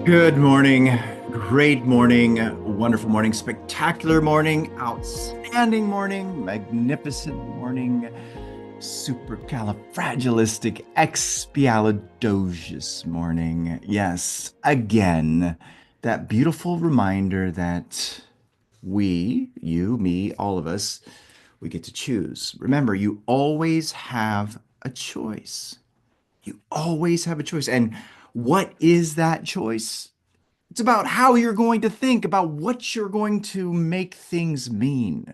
Good morning, great morning, wonderful morning, spectacular morning, outstanding morning, magnificent morning, supercalifragilisticexpialidocious morning. Yes, again, that beautiful reminder that we, you, me, all of us, we get to choose. Remember, you always have a choice. You always have a choice. And what is that choice? It's about how you're going to think, about what you're going to make things mean.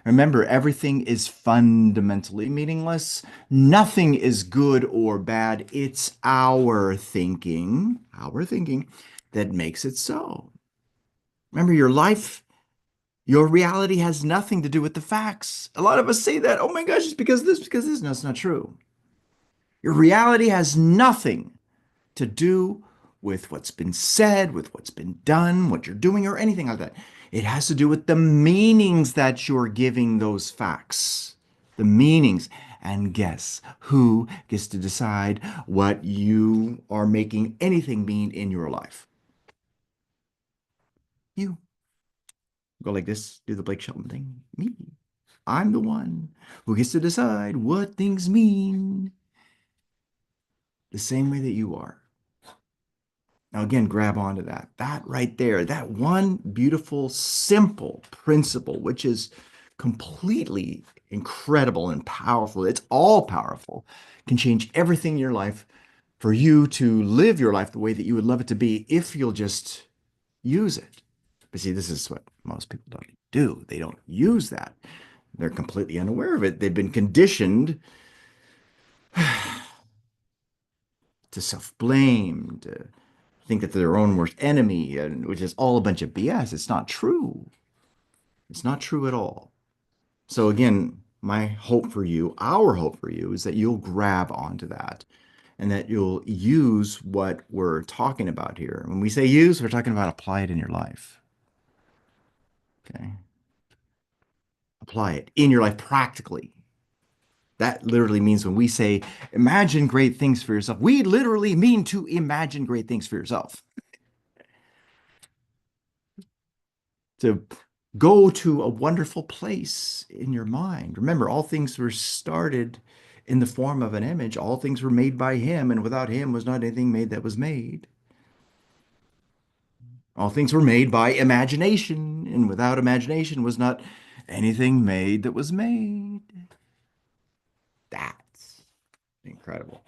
Remember, everything is fundamentally meaningless. Nothing is good or bad. It's our thinking that makes it so. Remember, your life, your reality has nothing to do with the facts. A lot of us say that, oh my gosh, it's because this, because this. No, it's not true. Your reality has nothing to do with what's been said, with what's been done, what you're doing, or anything like that. It has to do with the meanings that you're giving those facts. The meanings. And guess who gets to decide what you are making anything mean in your life? You. Go like this, do the Blake Shelton thing. Me. I'm the one who gets to decide what things mean the same way that you are. Now, again, grab onto that. That right there, that one beautiful, simple principle, which is completely incredible and powerful. It's all powerful, can change everything in your life for you to live your life the way that you would love it to be if you'll just use it. But see, this is what most people don't do. They don't use that. They're completely unaware of it. They've been conditioned to self-blame, to think that they're their own worst enemy, and which is all a bunch of BS. It's not true. It's not true at all. So again, my hope for you, our hope for you, is that you'll grab onto that and that you'll use what we're talking about here. When we say use, we're talking about apply it in your life. Okay. Apply it in your life practically. That literally means when we say imagine great things for yourself, we literally mean to imagine great things for yourself. To go to a wonderful place in your mind. Remember, all things were started in the form of an image. All things were made by him, and without him was not anything made that was made. All things were made by imagination, and without imagination was not anything made that was made. That's incredible.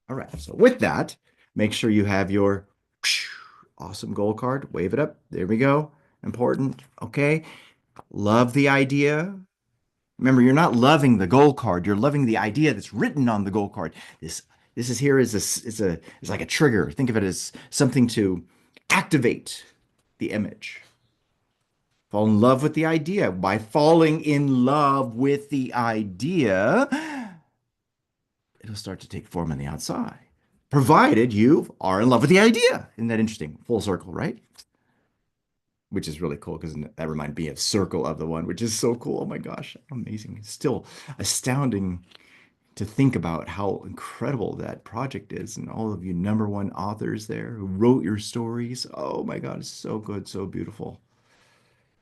All right, so with that, make sure you have your awesome goal card. Wave it up. There we go. Important. Okay. Love the idea. Remember, you're not loving the goal card. You're loving the idea that's written on the goal card. This is here is a is like a trigger. Think of it as something to activate the image. Fall in love with the idea. By falling in love with the idea, it'll start to take form on the outside, provided you are in love with the idea. Isn't that interesting? Full circle, right? Which is really cool because that reminded me of Circle of the One, which is so cool. Oh my gosh, amazing. It's still astounding to think about how incredible that project is and all of you number one authors there who wrote your stories. Oh my God, it's so good, so beautiful.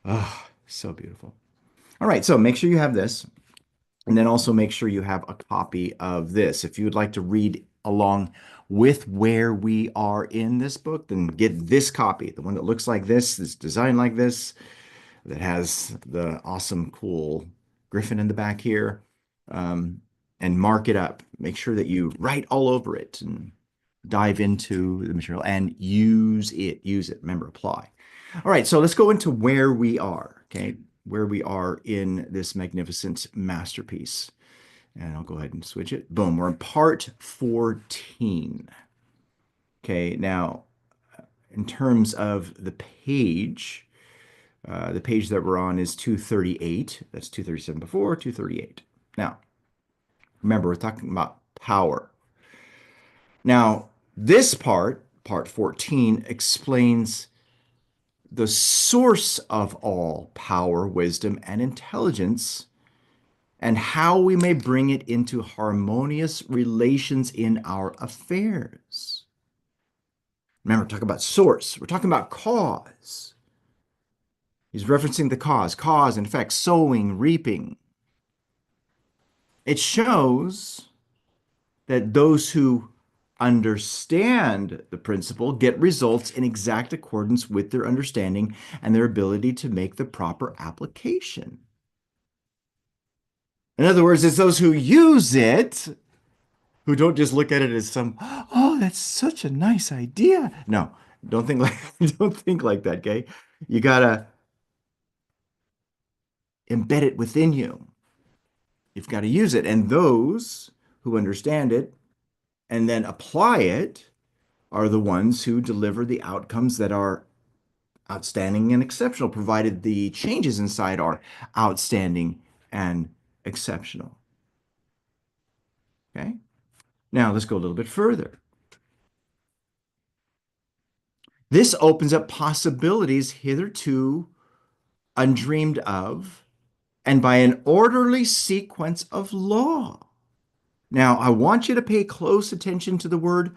Ah, so beautiful. All right, so make sure you have this. And then also make sure you have a copy of this. If you would like to read along with where we are in this book, then get this copy, the one that looks like this, that's designed like this, that has the awesome, cool griffin in the back here, and mark it up. Make sure that you write all over it and dive into the material and use it. Use it. Remember, apply. All right, so let's go into where we are, okay? Where we are in this magnificent masterpiece. And I'll go ahead and switch it. Boom, we're in part 14. Okay, now in terms of the page that we're on is 238. That's 237 before, 238. Now, remember, we're talking about power. Now, this part 14, explains the source of all power, wisdom, and intelligence, and how we may bring it into harmonious relations in our affairs. Remember, talk about source. We're talking about cause. He's referencing the cause and effect, sowing, reaping. It shows that those who understand the principle get results in exact accordance with their understanding and their ability to make the proper application. In other words, it's those who use it who don't just look at it as some, oh, that's such a nice idea. No, don't think like don't think like that, okay? You gotta embed it within you. You've got to use it. And those who understand it and then apply it are the ones who deliver the outcomes that are outstanding and exceptional, provided the changes inside are outstanding and exceptional. Okay. Now let's go a little bit further. This opens up possibilities hitherto undreamed of, and by an orderly sequence of law. Now, I want you to pay close attention to the word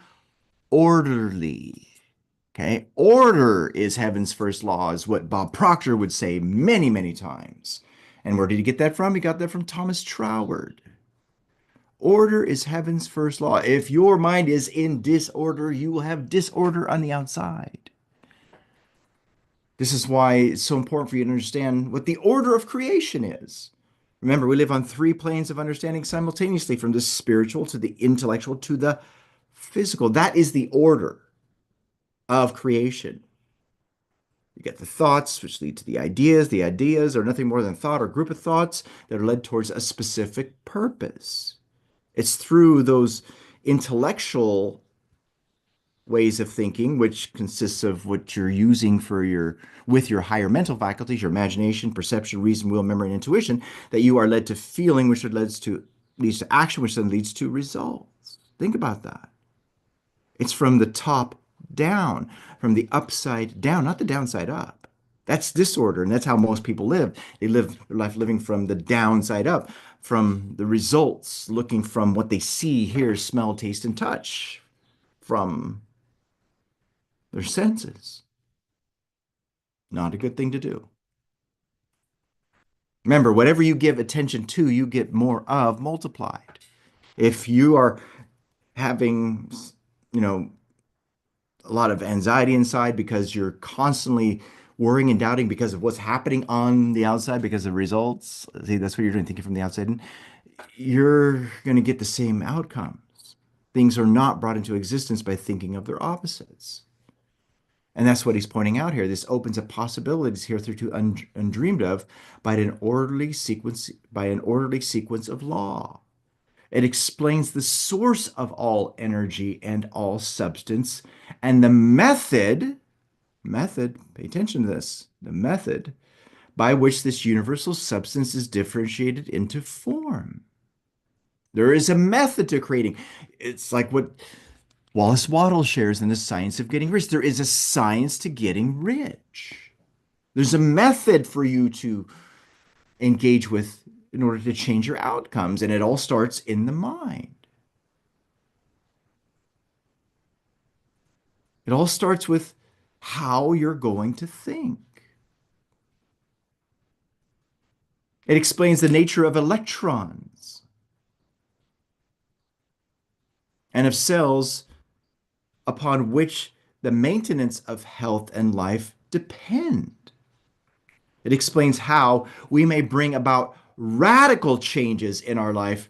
orderly. Okay, order is heaven's first law, is what Bob Proctor would say many, many times. And where did he get that from? He got that from Thomas Troward. Order is heaven's first law. If your mind is in disorder, you will have disorder on the outside. This is why it's so important for you to understand what the order of creation is. Remember, we live on three planes of understanding simultaneously, from the spiritual to the intellectual to the physical. That is the order of creation. You get the thoughts, which lead to the ideas. The ideas are nothing more than thought or group of thoughts that are led towards a specific purpose. It's through those intellectual ways of thinking, which consists of what you're using for with your higher mental faculties, your imagination, perception, reason, will, memory, and intuition, that you are led to feeling, which leads to action, which then leads to results. Think about that. It's from the top down, from the upside down, not the downside up. That's disorder, and that's how most people live. They live their life living from the downside up, from the results, looking from what they see, hear, smell, taste, and touch, from their senses. Not a good thing to do. Remember, whatever you give attention to, you get more of multiplied. If you are having, you know, a lot of anxiety inside because you're constantly worrying and doubting because of what's happening on the outside, because of results, see, that's what you're doing, thinking from the outside in, you're going to get the same outcomes. Things are not brought into existence by thinking of their opposites. And that's what he's pointing out here. This opens up possibilities here through undreamed of by an orderly sequence of law. It explains the source of all energy and all substance and the pay attention to this, the method by which this universal substance is differentiated into form. There is a method to creating. It's like what Wallace Waddle shares in The Science of Getting Rich. There is a science to getting rich. There's a method for you to engage with in order to change your outcomes, and it all starts in the mind. It all starts with how you're going to think. It explains the nature of electrons and of cells upon which the maintenance of health and life depend. It explains how we may bring about radical changes in our life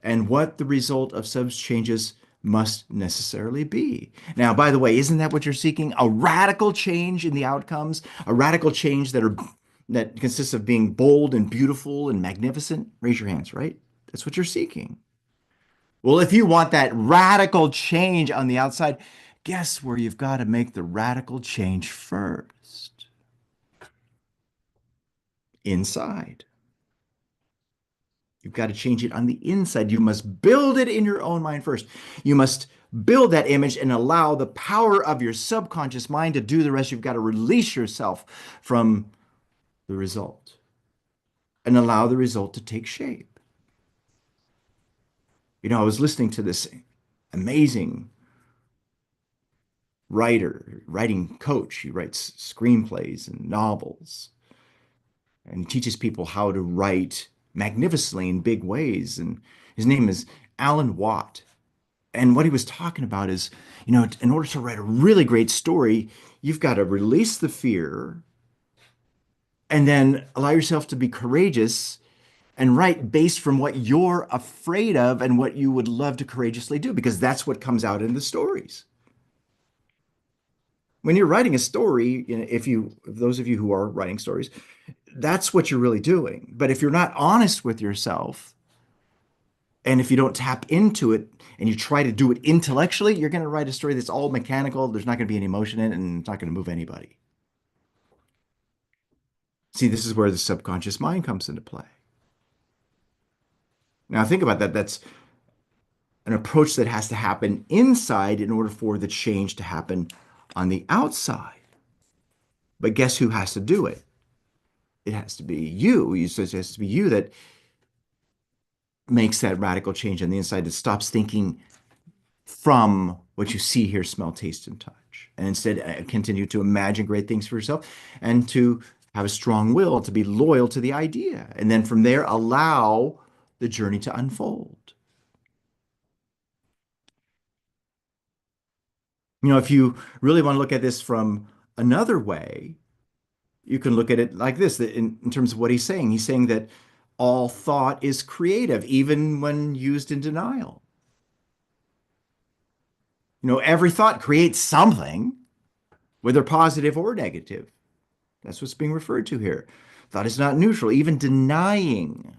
and what the result of such changes must necessarily be. Now, by the way, isn't that what you're seeking? A radical change in the outcomes, a radical change that consists of being bold and beautiful and magnificent? Raise your hands, right? That's what you're seeking. Well, if you want that radical change on the outside, guess where you've got to make the radical change first? Inside. You've got to change it on the inside. You must build it in your own mind first. You must build that image and allow the power of your subconscious mind to do the rest. You've got to release yourself from the result and allow the result to take shape. You know, I was listening to this amazing writing coach. He writes screenplays and novels, and he teaches people how to write magnificently in big ways. And his name is Alan Watt. And what he was talking about is, in order to write a really great story, you've got to release the fear and then allow yourself to be courageous and write based from what you're afraid of and what you would love to courageously do, because that's what comes out in the stories. When you're writing a story, if those of you who are writing stories, that's what you're really doing. But if you're not honest with yourself, and if you don't tap into it and you try to do it intellectually, you're going to write a story that's all mechanical. There's not going to be any emotion in it, and it's not going to move anybody. See, this is where the subconscious mind comes into play. Now, think about that. That's an approach that has to happen inside in order for the change to happen on the outside. But guess who has to do it? It has to be you. It has to be you that makes that radical change on the inside, that stops thinking from what you see, hear, smell, taste, and touch, and instead continue to imagine great things for yourself and to have a strong will to be loyal to the idea. And then from there, allow the journey to unfold. If you really want to look at this from another way, you can look at it like this, that in terms of what he's saying. He's saying that all thought is creative, even when used in denial. Every thought creates something, whether positive or negative. That's what's being referred to here. Thought is not neutral. Even denying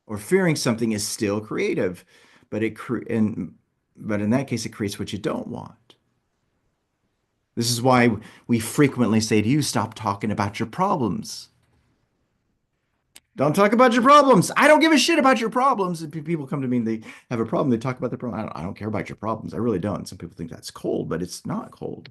or fearing something is still creative, but but in that case, it creates what you don't want. This is why we frequently say to you, stop talking about your problems. Don't talk about your problems. I don't give a shit about your problems. If people come to me and they have a problem, they talk about their problem. I don't care about your problems. I really don't. Some people think that's cold, but it's not cold.